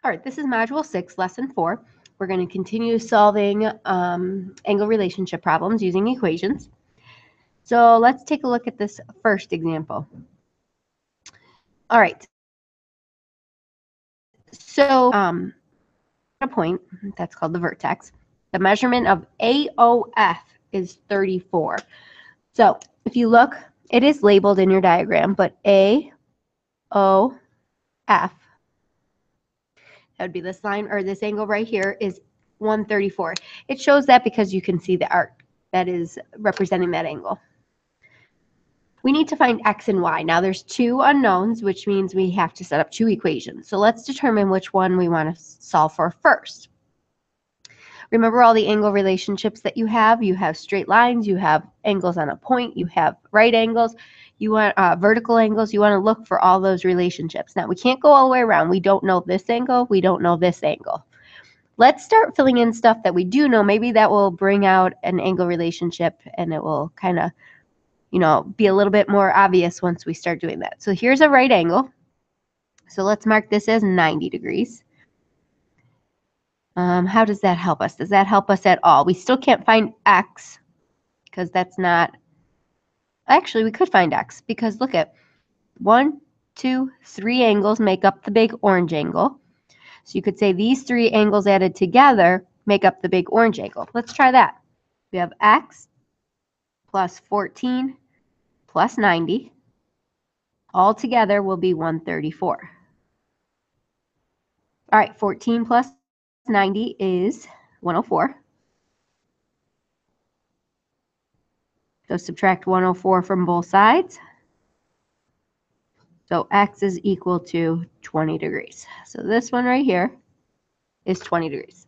All right, this is Module 6, Lesson 4. We're going to continue solving angle relationship problems using equations. So let's take a look at this first example. All right. So a point, that's called the vertex. The measurement of AOF is 34. So if you look, it is labeled in your diagram, but AOF, that would be this line, or this angle right here, is 134. It shows that because you can see the arc that is representing that angle. We need to find x and y. Now there's two unknowns, which means we have to set up two equations. So let's determine which one we want to solve for first. Remember all the angle relationships that you have. You have straight lines, you have angles on a point, you have right angles, you want vertical angles. You want to look for all those relationships. Now we can't go all the way around. We don't know this angle, we don't know this angle. Let's start filling in stuff that we do know. Maybe that will bring out an angle relationship and it will kind of, be a little bit more obvious once we start doing that. So here's a right angle. So let's mark this as 90 degrees. How does that help us? Does that help us at all? We still can't find x because that's not, actually we could find x because look at 1, 2, 3 angles make up the big orange angle. So you could say these 3 angles added together make up the big orange angle. Let's try that. We have x plus 14 plus 90. All together will be 134. All right, 14 plus 90 is 104. So subtract 104 from both sides. So x is equal to 20 degrees. So this one right here is 20 degrees.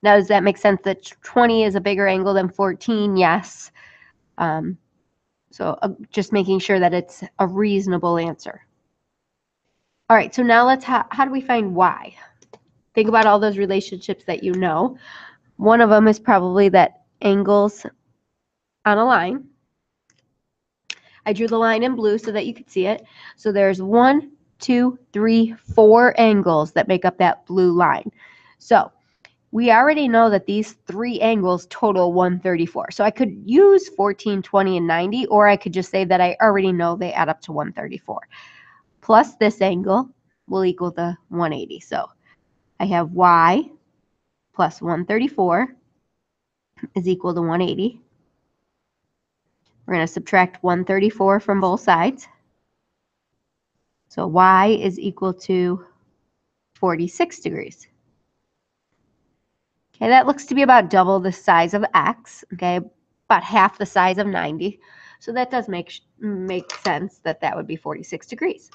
Now, does that make sense that 20 is a bigger angle than 14? Yes. So just making sure that it's a reasonable answer. All right, so now let's, how do we find y? Think about all those relationships that you know. One of them is probably that angles on a line. I drew the line in blue so that you could see it. So there's 1, 2, 3, 4 angles that make up that blue line. So we already know that these 3 angles total 134. So I could use 14, 20, and 90, or I could just say that I already know they add up to 134. Plus this angle will equal the 180. So I have y plus 134 is equal to 180. We're going to subtract 134 from both sides. So y is equal to 46 degrees. Okay, that looks to be about double the size of x, okay, about half the size of 90. So that does make sense that that would be 46 degrees.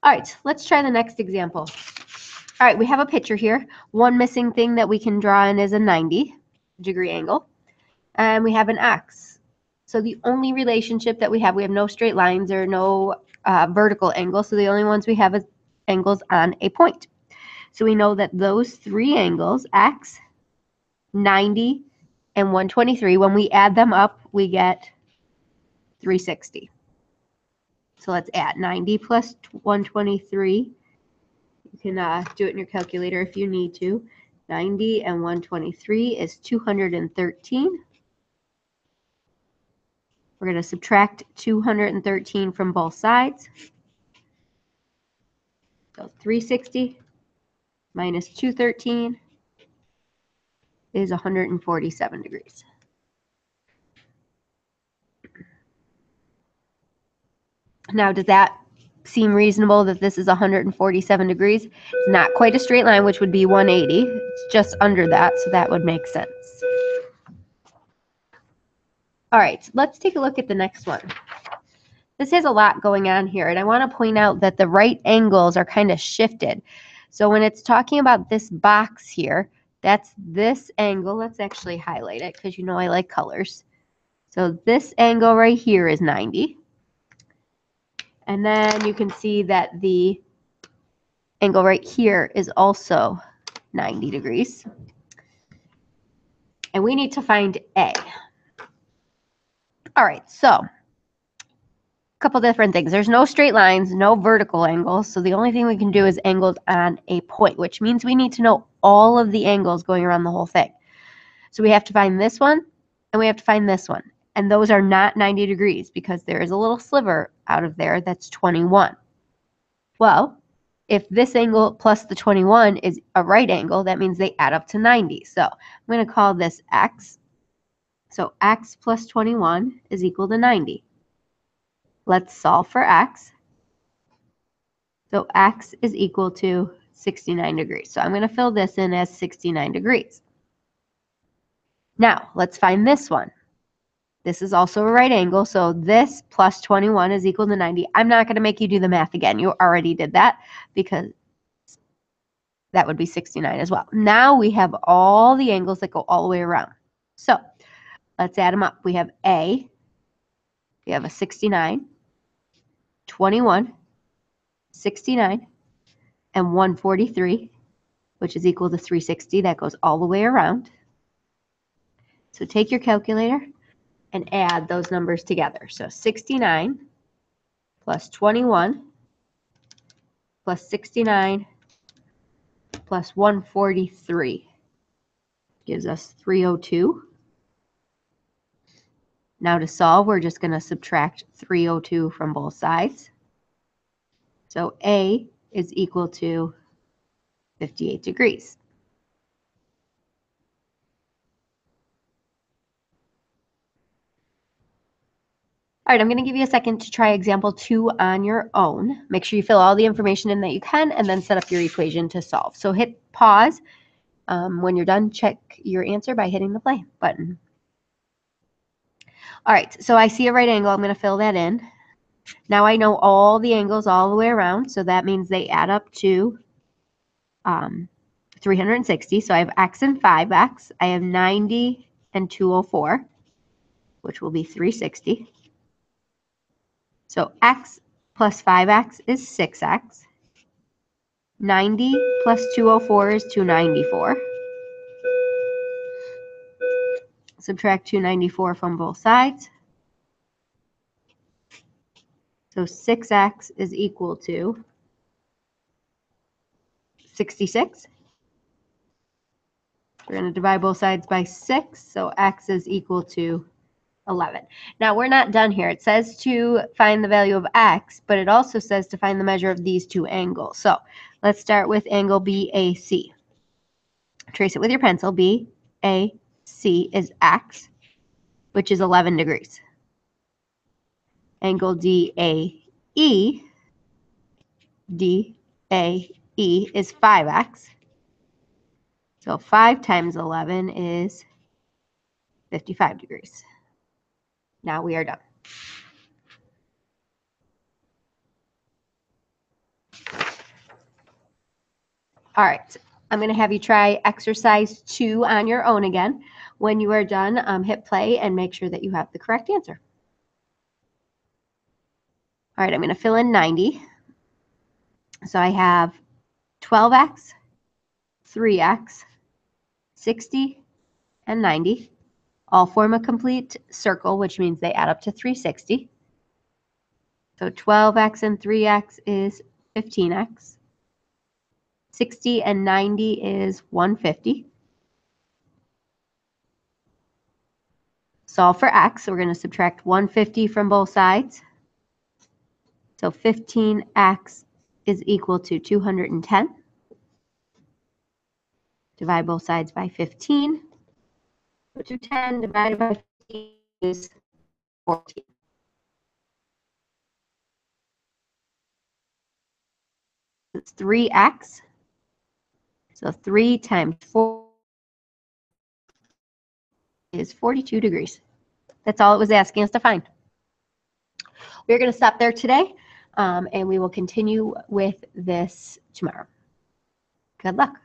All right, let's try the next example. All right, we have a picture here. One missing thing that we can draw in is a 90-degree angle. And we have an x. So the only relationship that we have no straight lines or no vertical angles. So the only ones we have is angles on a point. So we know that those 3 angles, x, 90, and 123, when we add them up, we get 360. So let's add 90 plus 123. You can do it in your calculator if you need to. 90 and 123 is 213. We're going to subtract 213 from both sides. So 360 minus 213 is 147 degrees. Now, does that seem reasonable that this is 147 degrees? It's not quite a straight line, which would be 180. It's just under that, so that would make sense. All right, let's take a look at the next one. This has a lot going on here, and I want to point out that the right angles are kind of shifted. So when it's talking about this box here, that's this angle. Let's actually highlight it because you know I like colors. So this angle right here is 90. And then you can see that the angle right here is also 90 degrees. And we need to find A. All right, so couple different things. There's no straight lines, no vertical angles. So the only thing we can do is angles on a point, which means we need to know all of the angles going around the whole thing. So we have to find this one and we have to find this one. And those are not 90 degrees because there is a little sliver out of there that's 21. Well, if this angle plus the 21 is a right angle, that means they add up to 90. So I'm going to call this x. So x plus 21 is equal to 90. Let's solve for x. So x is equal to 69 degrees. So I'm going to fill this in as 69 degrees. Now, let's find this one. This is also a right angle, so this plus 21 is equal to 90. I'm not going to make you do the math again. You already did that because that would be 69 as well. Now we have all the angles that go all the way around. So let's add them up. We have A, we have a 69, 21, 69, and 143, which is equal to 360. That goes all the way around. So take your calculator and add those numbers together. So 69 plus 21 plus 69 plus 143 gives us 302. Now to solve, we're just going to subtract 302 from both sides. So A is equal to 58 degrees. All right, I'm going to give you a second to try example 2 on your own. Make sure you fill all the information in that you can and then set up your equation to solve. So hit pause. When you're done, check your answer by hitting the play button. All right, so I see a right angle. I'm going to fill that in. Now I know all the angles all the way around, so that means they add up to 360. So I have x and 5x. I have 90 and 204, which will be 360. So x plus 5x is 6x. 90 plus 204 is 294. Subtract 294 from both sides. So 6x is equal to 66. We're going to divide both sides by 6, so x is equal to 11. Now, we're not done here. It says to find the value of x, but it also says to find the measure of these two angles. So let's start with angle BAC. Trace it with your pencil. BAC is x, which is 11 degrees. Angle DAE is 5x. So 5 times 11 is 55 degrees. Now we are done. All right, I'm going to have you try exercise 2 on your own again. When you are done, hit play and make sure that you have the correct answer. All right, I'm going to fill in 90. So I have 12x, 3x, 60, and 90. All form a complete circle, which means they add up to 360. So 12x and 3x is 15x. 60 and 90 is 150. Solve for x, so we're going to subtract 150 from both sides. So 15x is equal to 210. Divide both sides by 15. So 210 divided by 15 is 14. It's 3x. So 3 times 4 is 42 degrees. That's all it was asking us to find. We're going to stop there today, and we will continue with this tomorrow. Good luck.